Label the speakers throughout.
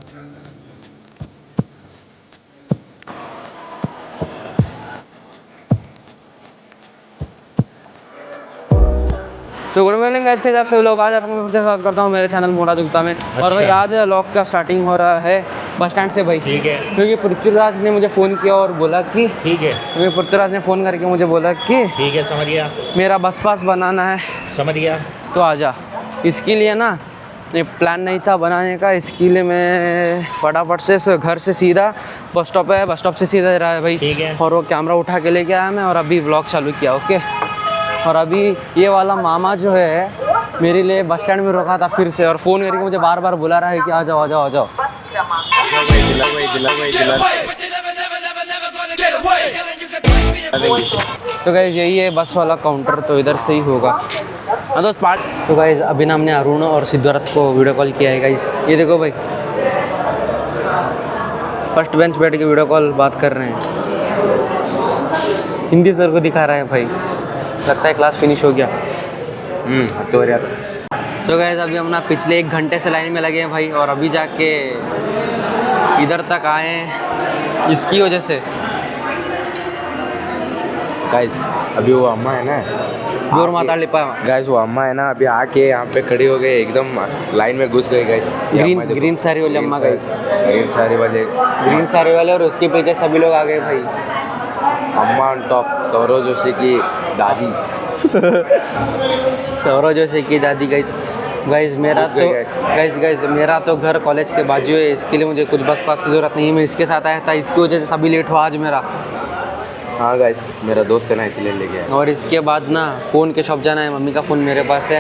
Speaker 1: तो good morning guys, कैसे आप सभी लोग। आज आपको मैं स्वागत करता हूँ मेरे चैनल मोटा दुगता में। और भाई आज व्लॉग का स्टार्टिंग हो रहा है बस स्टैंड से भाई।
Speaker 2: ठीक है।
Speaker 1: क्योंकि पृथ्वीराज ने मुझे फ़ोन किया और बोला कि
Speaker 2: ठीक है।
Speaker 1: क्योंकि पृथ्वीराज ने फ़ोन करके मुझे बोला कि
Speaker 2: ठीक है, समझ गया।
Speaker 1: मेरा बस पास बनाना है,
Speaker 2: समझ गया।
Speaker 1: तो आजा। इसके लिए ना ये प्लान नहीं था बनाने का, इसके लिए मैं फटाफट से घर से सीधा बस स्टॉप है, बस स्टॉप से सीधा रहा है भाई।
Speaker 2: ठीक है।
Speaker 1: और वो कैमरा उठा के लेके आया मैं और अभी व्लॉग चालू किया। ओके। और अभी ये वाला मामा जो है मेरे लिए बस स्टैंड में रोका था फिर से, और फ़ोन करके मुझे बार बार बुला रहा है कि आ जाओ आ जाओ आ जाओ। तो गाइस यही है बस वाला काउंटर, तो इधर से ही होगा। हाँ दोस्त पार्ट। तो गाइस अभी ना हमने अरुण और सिद्धार्थ को वीडियो कॉल किया है गाइस। ये देखो भाई, फर्स्ट बेंच बैठ के वीडियो कॉल बात कर रहे हैं। हिंदी सर को दिखा रहा है भाई, लगता है क्लास फिनिश हो गया। तो गाइस अभी हम ना पिछले 1 घंटे से लाइन में लगे हैं भाई, और अभी जाके इधर तक आए हैं इसकी वजह से।
Speaker 3: गाइस अभी वो अम्मा है ना,
Speaker 1: जोर माता लिपा
Speaker 3: गाइस वो अम्मा है ना, अभी आके यहाँ पे खड़ी हो गई, एकदम लाइन में घुस गई गाइस।
Speaker 1: ग्रीन साड़ी वाली अम्मा गाइस,
Speaker 3: ग्रीन
Speaker 1: साड़ी वाले, और उसके पीछे सभी लोग आ गए भाई।
Speaker 3: अम्मा ऑन टॉप, सौरव जोशी की दादी।
Speaker 1: सौरव जोशी की दादी गाइस। गाइस मेरा तो घर कॉलेज के बाजू है, इसके लिए मुझे कुछ बस पास की ज़रूरत नहीं है। मैं इसके साथ आया था, इसकी वजह से सभी लेट हुआ आज मेरा।
Speaker 3: हाँ गाइस मेरा दोस्त है ना, इसलिए ले गया।
Speaker 1: और इसके बाद ना फ़ोन के शॉप जाना है, मम्मी का फ़ोन मेरे पास है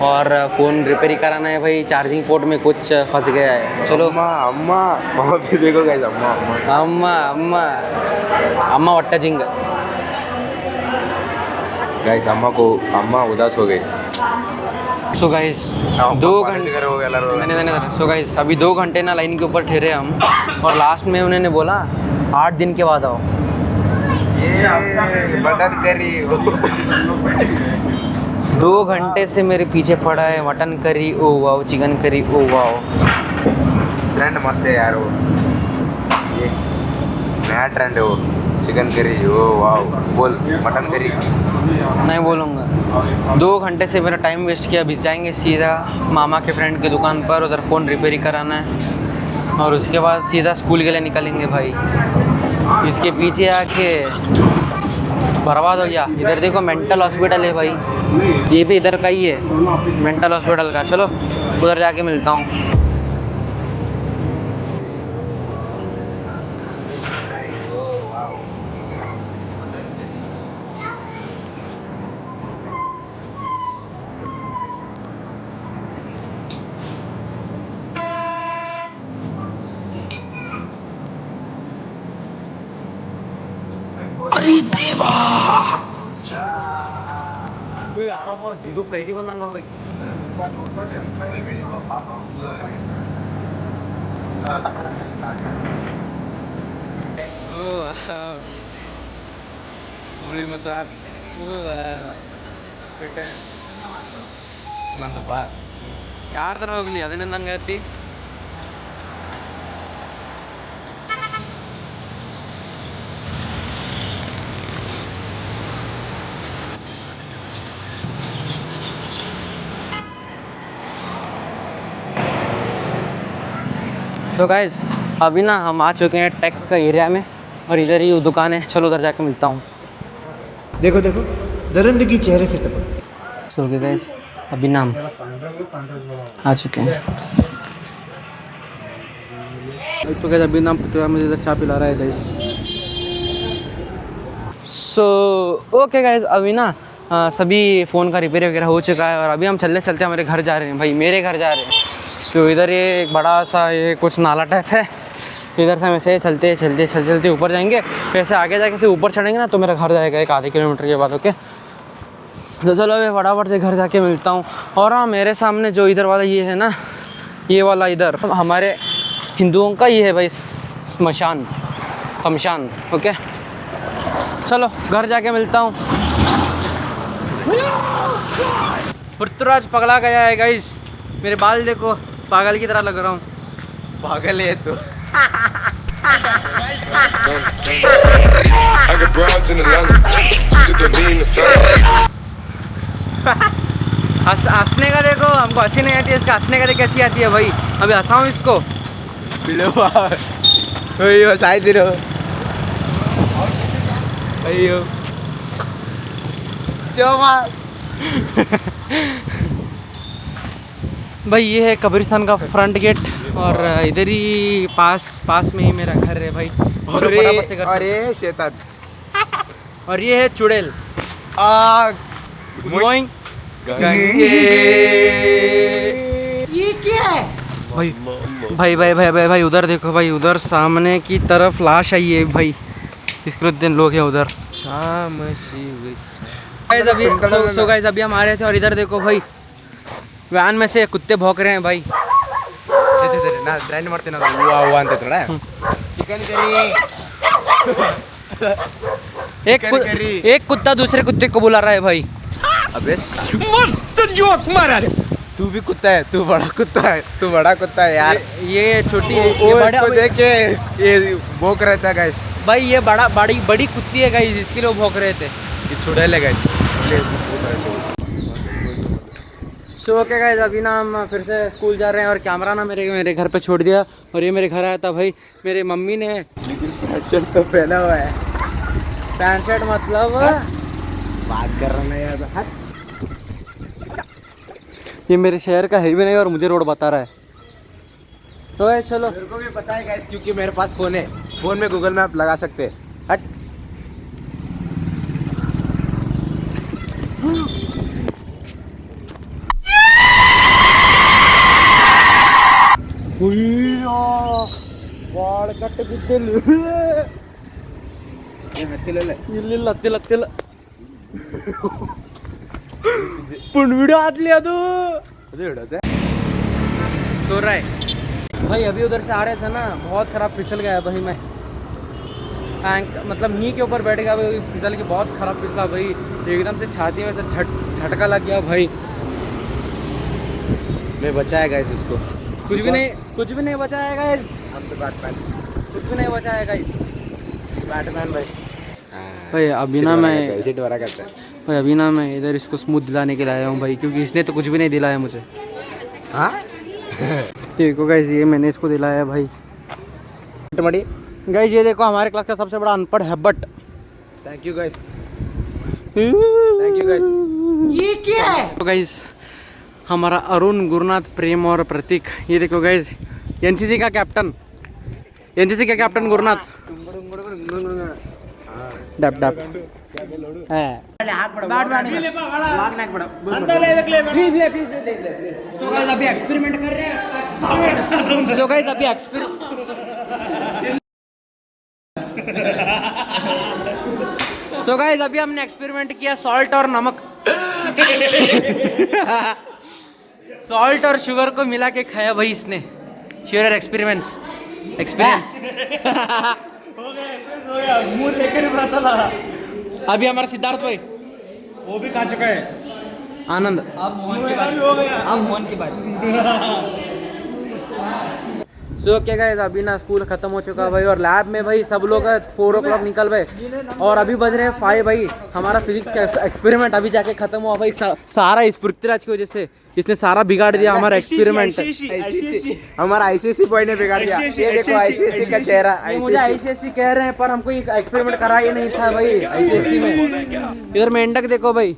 Speaker 1: और फ़ोन रिपेयरिंग कराना है भाई। चार्जिंग पोर्ट में कुछ फंस गया है। चलो
Speaker 3: अम्मा वहाँ पे देखो गाइस,
Speaker 1: अम्मा वट्टा जिंग
Speaker 3: गाइस। अम्मा उदास हो गई।
Speaker 1: सो गाइस 2 घंटे सो गाइस अभी 2 घंटे ना लाइन के ऊपर ठहरे हम, और लास्ट में उन्होंने बोला 8 दिन के बाद आओ।
Speaker 3: ये मटन करी
Speaker 1: 2 घंटे से मेरे पीछे पड़ा है। Mutton curry oh wow, chicken curry oh wow.
Speaker 3: Trend मस्त है यार, वो ये नया ट्रेंड है वो, चिकन करी ओ वाओ। बोल मटन करी।
Speaker 1: नहीं बोलूँगा। 2 घंटे से मेरा टाइम वेस्ट किया। अभी जाएंगे सीधा मामा के फ्रेंड की दुकान पर, उधर फ़ोन रिपेयरिंग कराना है, और उसके बाद सीधा स्कूल के लिए निकलेंगे भाई। इसके पीछे आके बर्बाद हो गया। इधर देखो मेंटल हॉस्पिटल है भाई, ये भी इधर का ही है, मेंटल हॉस्पिटल का। चलो उधर जाके मिलता हूँ। अरे देवा ಯಾರ ಥರ ಹೋಗ್ಲಿ ಅದನ್ನೇ ನಂಗೆ ಐತಿ. तो गाइस अभी ना हम आ चुके हैं टेक का एरिया में, और इधर ही वो दुकान है। चलो उधर जाके मिलता हूँ।
Speaker 4: देखो देखो दरिंदगी चेहरे से टपकती।
Speaker 1: सो के गाइस अभी ना हम आ चुके हैं। तो गाइस अभी नाम मुझे इधर चाय पिला रहा है गाइस। सो ओके गाइस अभी ना सभी फ़ोन का रिपेयर वगैरह हो चुका है, और अभी हम चलते चलते हमारे घर जा रहे हैं भाई, मेरे घर जा रहे हैं। तो इधर ये एक बड़ा सा ये कुछ नाला टाइप है, इधर से हम ऐसे चलते ऊपर जाएंगे, फिर ऐसे आगे जाके से ऊपर चढ़ेंगे ना तो मेरा घर जाएगा 1 आधे किलोमीटर के बाद। ओके तो चलो अभी फटाफट से घर जाके मिलता हूँ। और हाँ मेरे सामने जो इधर वाला ये है ना, ये वाला इधर हमारे हिंदुओं का ये है भाई शमशान। ओके चलो घर जाके मिलता हूँ। पृथ्वीराज पगला गया है गाइस, मेरे बाल देखो पागल की तरह लग रहा हूँ।
Speaker 3: पागल है तू।
Speaker 2: I got broads in Atlanta, just to lean the family.
Speaker 1: हंसने का देखो, हमको हंसी नहीं आती है, इसका हंसने का देखो कैसी आती है भाई। अभी हंसाऊँ इसको?
Speaker 3: अयो साइड रो अयो
Speaker 1: भाई ये है कब्रिस्तान का फ्रंट गेट और इधर ही पास में ही मेरा घर है भाई। और फटाफट से कर
Speaker 3: और
Speaker 1: सकते।
Speaker 3: ये शैतान
Speaker 1: और ये है चुड़ैल। मोइंग
Speaker 4: ये क्या है?
Speaker 1: भाई उधर देखो भाई, उधर सामने की तरफ लाश आई है भाई। इसके दिन लोग हैं उधर।
Speaker 3: शाम
Speaker 1: गाइस अभी सो गाइस अभी हम आ रहे थे और इधर देखो भाई, वैन में से कुत्ते भौंक रहे हैं भाई।
Speaker 3: ना ग्राइंड ಮಾಡ್ತೀನಿ ನಾವು ವಾ ಅಂತ ಕಣ ಚಿಕನ್ ಕರಿ
Speaker 1: एक कुत्ता दूसरे कुत्ते को बुला रहा है भाई।
Speaker 3: अबे मस्त जोक मारा रे। तू भी कुत्ता है, तू बड़ा कुत्ता है, तू बड़ा कुत्ता है यार।
Speaker 1: ये छोटी
Speaker 3: वो
Speaker 1: ये बड़ा
Speaker 3: इसको देख के ये भौंक रहता है गाइस।
Speaker 1: भाई ये बड़ी कुत्ती है गाइस, इसके लिए वो भौंक रहे थे।
Speaker 3: ये चुड़ैल है गाइस।
Speaker 1: सो ओके गाइस अभी ना हम फिर से स्कूल जा रहे हैं और कैमरा ना मेरे घर पे छोड़ दिया और ये मेरे घर आया था भाई। मेरे मम्मी ने
Speaker 3: शर्ट तो पहना हुआ है।
Speaker 1: पैंट शर्ट मतलब
Speaker 3: बात कर रहा है यार।
Speaker 1: ये मेरे शहर का है भी नहीं और मुझे रोड बता रहा है। तो गाइस चलो,
Speaker 3: मेरे को भी पता है गाइस क्योंकि मेरे पास फोन है, फोन में गूगल मैप लगा सकते हैं। हट ಬಾಳ ಕಟ್ಟ ಬಿದ್ದಿಲ್ಲ ಹತ್ತಿಲ್ಲ
Speaker 1: ಇಲ್ಲಿಲ್ಲ ಹತ್ತಿಲ್ಲ पुंड वीडियो हाथ लिया तू
Speaker 3: ಅದು ಹಿಡೋದೆ
Speaker 1: सो रहा है भाई। अभी उधर से आ रहे थे ना, बहुत खराब फिसल गया भाई मैं। मतलब नी के ऊपर बैठ गया भाई, फिसल के बहुत खराब फिसला भाई। एकदम से छाती में से झटका लग गया भाई।
Speaker 3: मैं बचाया गाइस उसको।
Speaker 1: कुछ भी नहीं बचाया गाइस,
Speaker 3: हम तो बैटमैन
Speaker 1: कुछ भी नहीं बचाया गाइस।
Speaker 3: बैटमैन भाई।
Speaker 1: भाई अभी ना मैं
Speaker 3: सीट वाला करता है।
Speaker 1: भाई अभी ना मैं इधर इसको स्मूथ दिलाने के लिए आया हूँ भाई, क्योंकि इसने तो कुछ भी नहीं दिलाया मुझे।
Speaker 3: हाँ
Speaker 1: देखो गाइस ये मैंने इसको दिलाया भाई।
Speaker 3: मड़ी
Speaker 1: गाइस ये देखो हमारे क्लास का सबसे बड़ा अनपढ़ है but.
Speaker 3: Thank you guys, thank you guys.
Speaker 4: ये क्या है?
Speaker 1: तो गाइस हमारा अरुण, गुरुनाथ, प्रेम और प्रतीक, ये देखो गाइस एनसीसी का कैप्टन गुरुनाथ। डब है सो गाइस अभी एक्सपेरिमेंट कर रहे हैं। सो गाइस अभी अभी हमने एक्सपेरिमेंट किया सॉल्ट और नमक सॉल्ट और शुगर को मिला के खाया भाई इसने। श्योर एक्सपेरिमेंस
Speaker 4: मुंह लेकर ही पता चला।
Speaker 1: अभी हमारा सिद्धार्थ भाई
Speaker 4: वो भी खा चुका है।
Speaker 1: आनंद
Speaker 4: अब मोहन की बात।
Speaker 1: सो क्या गाइस अभी ना स्कूल खत्म हो चुका भाई और लैब में भाई सब लोग 4 o'clock निकल गए और अभी बज रहे हैं 5 भाई। हमारा फिजिक्स का एक्सपेरिमेंट अभी जाके खत्म हुआ भाई। सारा इस पृथ्वीराज की वजह से, इसने सारा बिगाड़ दिया हमारा एक्सपेरिमेंट।
Speaker 3: हमारा आईसीएससी बॉय ने बिगाड़ दिया। ये देखो आईसीएससी का चेहरा।
Speaker 1: मुझे आईसीएससी कह रहे हैं पर हमको ये एक्सपेरिमेंट करा ही नहीं था भाई आईसीएससी में। इधर मेंढक देखो भाई,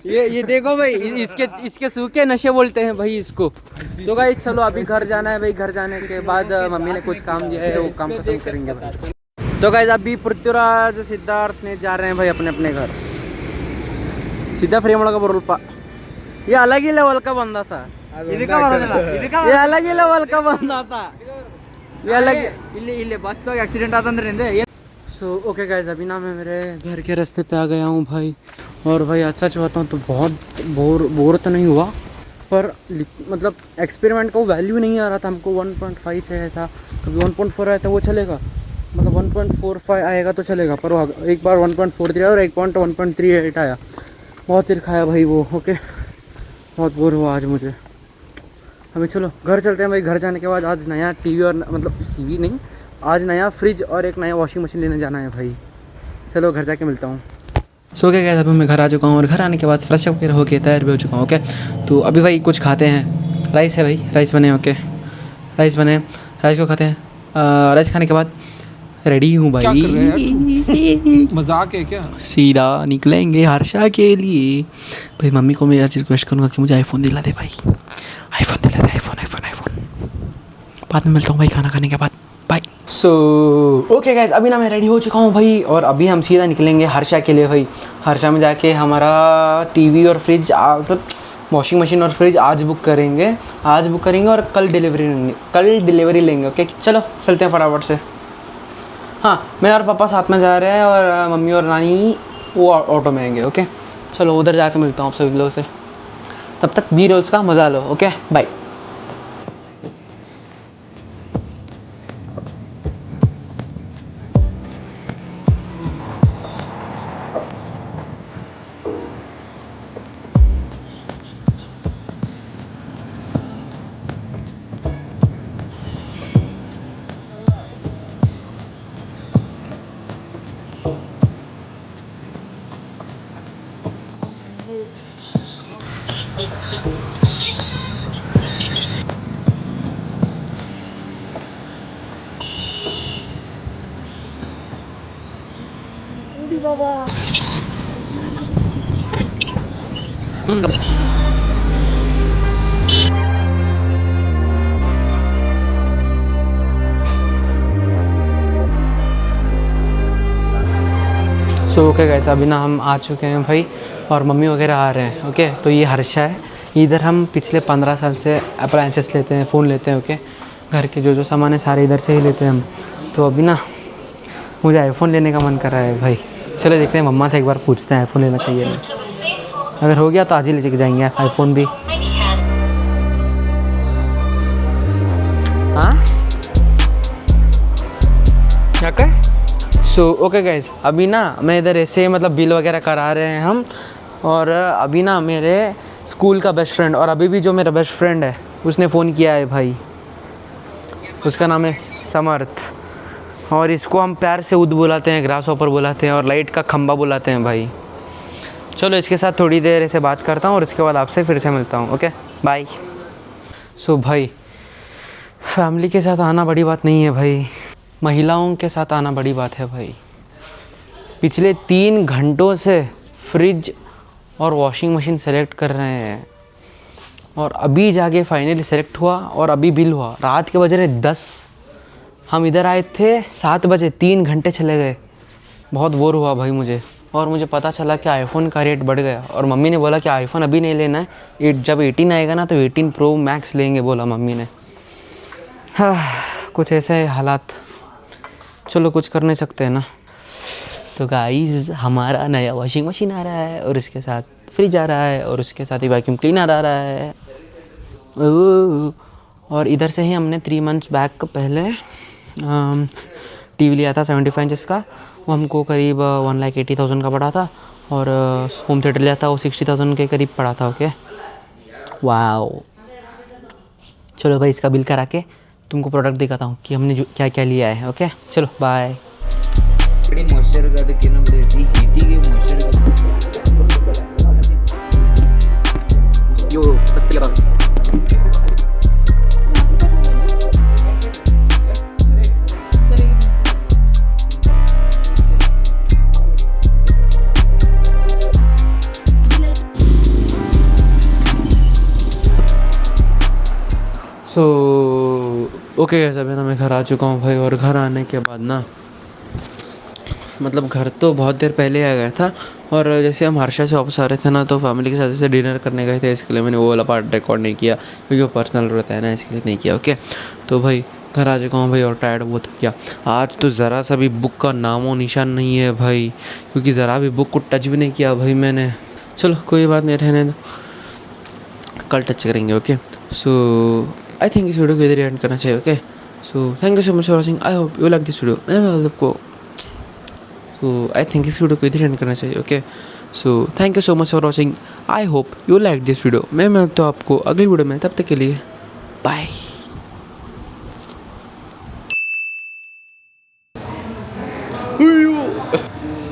Speaker 1: ये देखो भाई, इसके सूखे नशे बोलते हैं भाई इसको। तो गाइस चलो अभी घर जाना है भाई। घर जाने के बाद मम्मी ने कुछ काम दिया है, वो काम खत्म करेंगे भाई। तो गाइस अभी पृथ्वीराज, सिद्धार्थ, स्नेह जा रहे हैं भाई अपने अपने घर। सीधा फ्रेम का बोलपा ये अलग ही लेवल का बंदा था। ये अलग ही लेवल का बंदा था। ये अलग
Speaker 4: ಇಲ್ಲಿ ಬಸ್ ದಾಗ ಆಕ್ಸಿಡೆಂಟ್ ಆತಂದ್ರೆ ನಿಂದೆ
Speaker 1: सो ओके गाइस अभी ना मैं मेरे घर के रास्ते पे आ गया हूँ भाई। और भाई अच्छा चाहता हूँ तो बहुत बोर तो नहीं हुआ पर मतलब एक्सपेरिमेंट का वो वैल्यू नहीं आ रहा था। हमको 1.5 चाहिए था, कभी 1.4 आया था वो चलेगा, मतलब 1.45 आएगा तो चलेगा। पर वो एक बार 1.43 और एक 1.38 आया। बहुत देर खाया भाई वो। ओके, बहुत बोर हुआ आज मुझे। हमें चलो घर चलते हैं भाई। घर जाने के बाद आज नया टीवी और मतलब टीवी नहीं, आज नया फ्रिज और एक नया वॉशिंग मशीन लेने जाना है भाई। चलो घर जाके मिलता हूँ। सो क्या कहता है, अभी मैं घर आ चुका हूँ और घर आने के बाद फ्रेश अप होकर तैयार भी हो चुका हूँ। ओके, तो अभी भाई कुछ खाते हैं। राइस है भाई, राइस बने। ओके, राइस बने, राइस को खाते हैं। राइस खाने के बाद रेडी हूँ भाई।
Speaker 5: मजाक है क्या?
Speaker 1: सीधा निकलेंगे हर्षा के लिए। भाई मम्मी को मैं आज रिक्वेस्ट करूँगा कि मुझे आईफोन दिला दे भाई। आईफोन दिला दे, आईफोन आईफोन आईफोन। बाद में मिलता हूँ भाई खाना खाने के बाद। बाय। सो ओके गाइस, अभी ना मैं रेडी हो चुका हूँ भाई और अभी हम सीधा निकलेंगे हर्षा के लिए भाई। हर्षा में जाके हमारा टीवी और फ्रिज मतलब वॉशिंग मशीन और फ्रिज आज बुक करेंगे और कल डिलीवरी लेंगे। ओके चलो चलते हैं फटाफट से। हाँ, मैं और पापा साथ में जा रहे हैं और मम्मी और नानी वो ऑटो में आएंगे। ओके चलो उधर जाके मिलता हूँ आप सभी लोगों से। तब तक बी रोल्स का मज़ा लो। Okay bye. So okay guys, अभी ना हम आ चुके हैं भाई और मम्मी वगैरह आ रहे हैं। ओके तो ये हर्षा है। इधर हम पिछले 15 साल से अप्लायंसेस लेते हैं, फ़ोन लेते हैं। ओके, घर के जो सामान है सारे इधर से ही लेते हैं हम। तो अभी ना मुझे आईफोन लेने का मन कर रहा है भाई। चलो देखते हैं, मम्मा से एक बार पूछते हैं आईफोन लेना चाहिए नहीं। अगर हो गया तो आज ही ले जाएंगे आईफोन भी। हाँ क्या कर। सो ओके गाइज, अभी ना मैं इधर ऐसे मतलब बिल वगैरह करा रहे हैं हम। और अभी ना मेरे स्कूल का बेस्ट फ्रेंड और अभी भी जो मेरा बेस्ट फ्रेंड है उसने फ़ोन किया है भाई। उसका नाम है समर्थ और इसको हम प्यार से उद बुलाते हैं, ग्रास हॉपर बुलाते हैं और लाइट का खंबा बुलाते हैं भाई। चलो इसके साथ थोड़ी देर ऐसे बात करता हूँ और इसके बाद आपसे फिर से मिलता हूँ। Okay bye. सो भाई, फैमिली के साथ आना बड़ी बात नहीं है भाई, महिलाओं के साथ आना बड़ी बात है भाई। पिछले 3 घंटों से फ्रिज और वॉशिंग मशीन सेलेक्ट कर रहे हैं और अभी जाके फाइनली सेलेक्ट हुआ और अभी बिल हुआ। रात के बज रहे 10, हम इधर आए थे 7 बजे, 3 घंटे चले गए। बहुत बोर हुआ भाई मुझे। और मुझे पता चला कि आईफोन का रेट बढ़ गया और मम्मी ने बोला कि आईफोन अभी नहीं लेना है, जब 18 आएगा ना तो 18 प्रो मैक्स लेंगे बोला मम्मी ने। हाँ, कुछ ऐसे है हालात। चलो कुछ कर नहीं सकते हैं ना। तो गाइस, हमारा नया वॉशिंग मशीन आ रहा है और इसके साथ फ्रिज आ रहा है और उसके साथ ही वैक्यूम क्लीनर आ रहा है। और इधर से ही हमने 3 मंथ्स बैक पहले टीवी लिया था 75 इंचेस का। वो हमको करीब 1,80,000 का पड़ा था और होम थिएटर लिया था वो 60,000 के करीब पड़ा था। Okay wow. चलो भाई, इसका बिल करा के तुमको प्रोडक्ट दिखाता हूँ कि हमने जो क्या क्या लिया है। ओके चलो bye.
Speaker 6: Moisture
Speaker 1: so okay guys, अभी ना मैं घर आ चुका हूँ भाई। और घर आने के बाद ना मतलब घर तो बहुत देर पहले आ गया था और जैसे हम हर्षा से वापस आ रहे थे ना तो फैमिली के साथ जैसे डिनर करने गए थे, इसके लिए मैंने वो वाला पार्ट रिकॉर्ड नहीं किया क्योंकि वो पर्सनल रहता है ना, इसके लिए नहीं किया। ओके तो भाई घर आ चुका हूँ भाई और टायर्ड बहुत किया। आज तो ज़रा सा भी बुक का नामो निशान नहीं है भाई, क्योंकि ज़रा भी बुक को टच भी नहीं किया भाई मैंने। चलो कोई बात नहीं, रहने दो, कल टच करेंगे। ओके सो आई थिंक इस वीडियो को इधर एंड करना चाहिए। Okay so thank you so much for watching, I hope you like this video. मैं आपको सो आई थिंक इस वीडियो को इधर एंड करना चाहिए. Okay, so thank you so much for watching. I hope you like this video. मैं मिलता हूँ आपको अगली वीडियो में. तब तक के लिए बाय.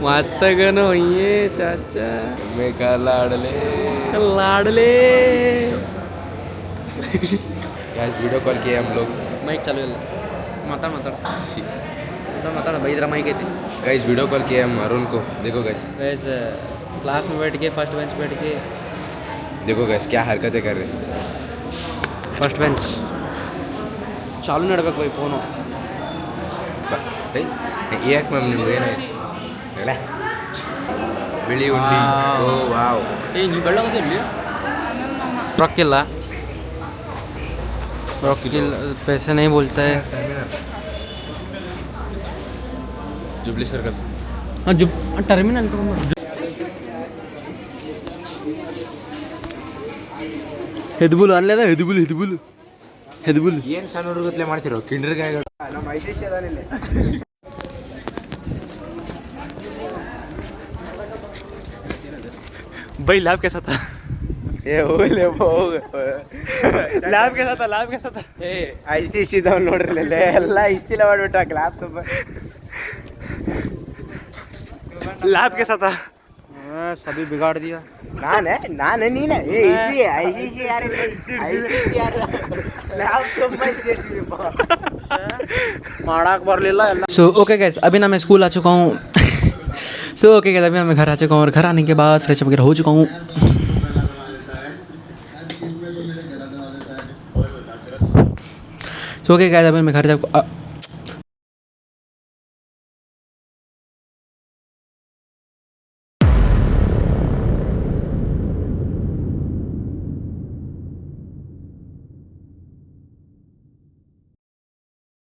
Speaker 1: मस्त गाणं होईये चाचा.
Speaker 3: मैं का लाडले. गाइस वीडियो कॉल किए हम लोग.
Speaker 1: ಮೈಕ್ ಚಾಲು ಇಲ್ಲ. ಮಾತಾಡ ಬೈದ್ರ ಮೈಕ್ ಐತಿ.
Speaker 3: गाइस वीडियो कॉल किए हम अरुण को. देखो गाइस.
Speaker 1: गैस क्लास में बैठ के फर्स्ट बेंच बैठ के.
Speaker 3: देखो गाइस क्या हरकतें कर रहे हैं.
Speaker 1: फर्स्ट बेंच ಚಾಲು ನಡ್ಬೇಕು ಬೈ ಫೋನು.
Speaker 3: ಯಾಕೆ ಮ್ಯಾಮ್ ನಿಮ್ಗೆ ಏನಾಯ್ತು ಅಲ್ಲ ಬಿಳಿ ಉಂಡಿ. ಓ ವಾವ್.
Speaker 1: ನೀವು ಬೆಳ್ಳಗದೆ ಇಲ್ಲಿ ರೊಕ್ಕಿಲ್ಲ. रॉकिल पैसे नहीं बोलता है.
Speaker 3: Jubilee circle.
Speaker 1: हाँ जु टर्मिनल तो ಹೆದ್ಬುಲ್ ಅನ್ಲೇದ ಹೆದ್ಬುಲ್
Speaker 3: ಏನು ಸಣ್ಣ ಹುಡುಗತ್ಲೆ ಮಾಡ್ತಿರೋ ಕಿಂಡ್ರ್ ಗಾಯಗಳು. ನಮ್ಮ ಐಶೇಷ್ ಅದಾನಿಲ್ಲ.
Speaker 1: भाई लाभ कैसा था?
Speaker 3: ಏ ಹೋಗ್ಲೆ ಹೋಗ.
Speaker 1: लाभ कैसा था?
Speaker 3: ಏ ಐಶೇಷ್ ಇದಾವ್ ನೋಡ್ರಿ ಎಲ್ಲ ಇಷ್ಟಿಲ್ಲ ಮಾಡ್ಬಿಟ್ಟ ಕ್ಲಾಪ್ ತುಂಬ.
Speaker 1: लाभ कैसा था? सभी बिगाड़ दिया.
Speaker 3: ನಾನು ನೀನೆ ಐಶೇಷ್ ಯಾರು ಕ್ಲಾಪ್ ತುಂಬ ಸೇರ್ಸಿದೀಪ.
Speaker 1: ಮಾಡಕ್ಕೆ ಬರಲಿಲ್ಲ ಎಲ್ಲ. सो ओके गाइस अभी ना मैं स्कूल आ चुका हूँ. सो ओके गाइस अभी मैं घर आ चुका हूँ और घर आने के बाद फ्रेश वगैरह हो चुका हूँ. सो ओके गाइस अभी मैं घर जा